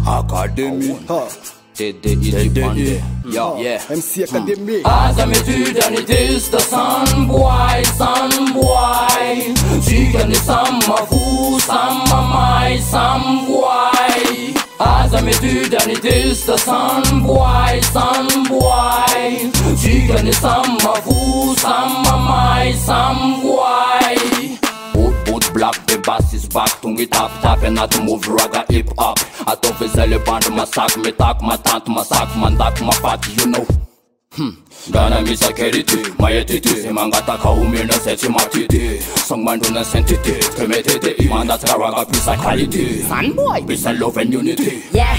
Academy. T.D.Y MC Academy. Ozona Mc Akademy is the sun boy. Chicken is some food, some my some boy. Ozona Mc Akademy is the sun boy. Chicken is some food, some my some boy. Boot black, the bass is back. Tungi tap and not to move raga hip hop. I don't feel the band, my sack, me talk, my tant, my sack, man, that, my party, you know. Gana mi security, my attitude, Mangata Kaumi, no set my titty. Song man do not send it, committed, man, that's a raga piece of quality. Sun boy, peace and love and unity. Yeah,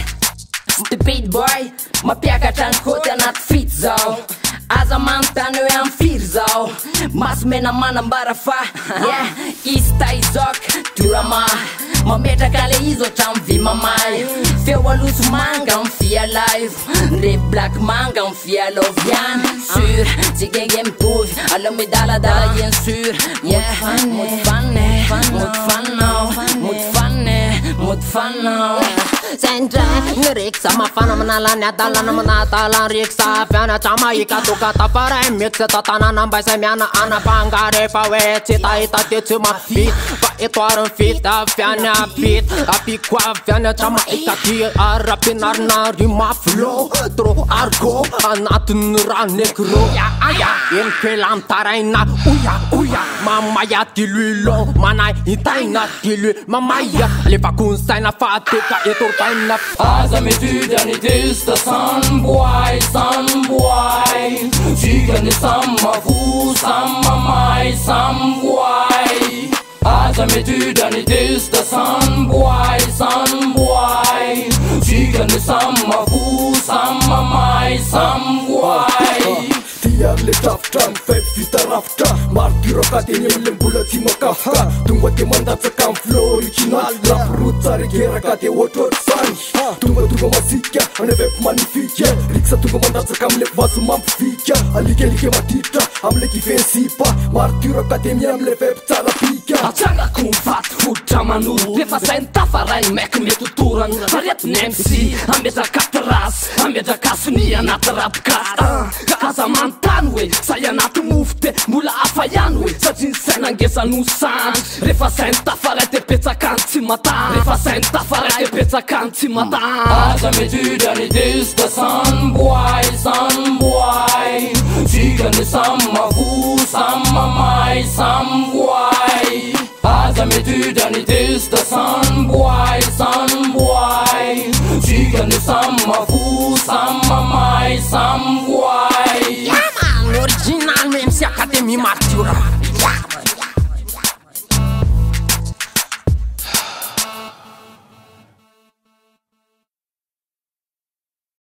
stupid boy, my piaka coat and not fit zao. As a man, nu är han firzao. Mas mena manan bara fa. Yeah, ista izok, turama. Ma meta kale izo cham vi mamai. Fewa lus manga fia live. Re black manga fia love yan. Sur, sige game tov. Alla me dala jen sur. Yeah, mot fanno. Sendre, riksa ma fana manala ne dala na manatala riksa fana chama ikatu kata para mix tatana namba semiana ana pangare pawe cita ita te ma fit pa etoaran fit afana fit api kwa fana chama ikati arapinar na rima flow tro argo anatun ranekro ya aya in kelam taraina uya mama ya tililo mana itaina tilu mama ya lepa kun saina fatika etor paina. Ozona Mc Akademy is the sun boy. Chicken is some food, some my some boy. Ozona Mc Akademy is the sun boy. Chicken is some food, some my some boy. Le tough time, five feet rafta. Martiro katini mlembula timakafka. Tumba timanda tsakam flow original. Rap roots arigera kate water sun. Tumba masika, anevep magnifique. Riksa tumba manda tsakam le vasu mamfika. Alike matita, amle kifensipa. Martiro katini amlevep tarapika. Atsaga kun fat hutta manu. Lefa senta farai mek me tuturan. Mariat nemsi, ambeja katras. Ambeja kasuni anatrapkas. Kaza mantanwe, saya natu mufte. Mula afayanwe, sajin senangesa nusan. Refa senta farete pizza kanti matan. Refa senta farete pizza kanti matan. Ozona Mc Akademy is the sun boy. Chicken is some food, some my some boy. Ozona Mc Akademy is the sun boy. Chicken is some food, some my some boy. Yeah man, original MC Academy Martura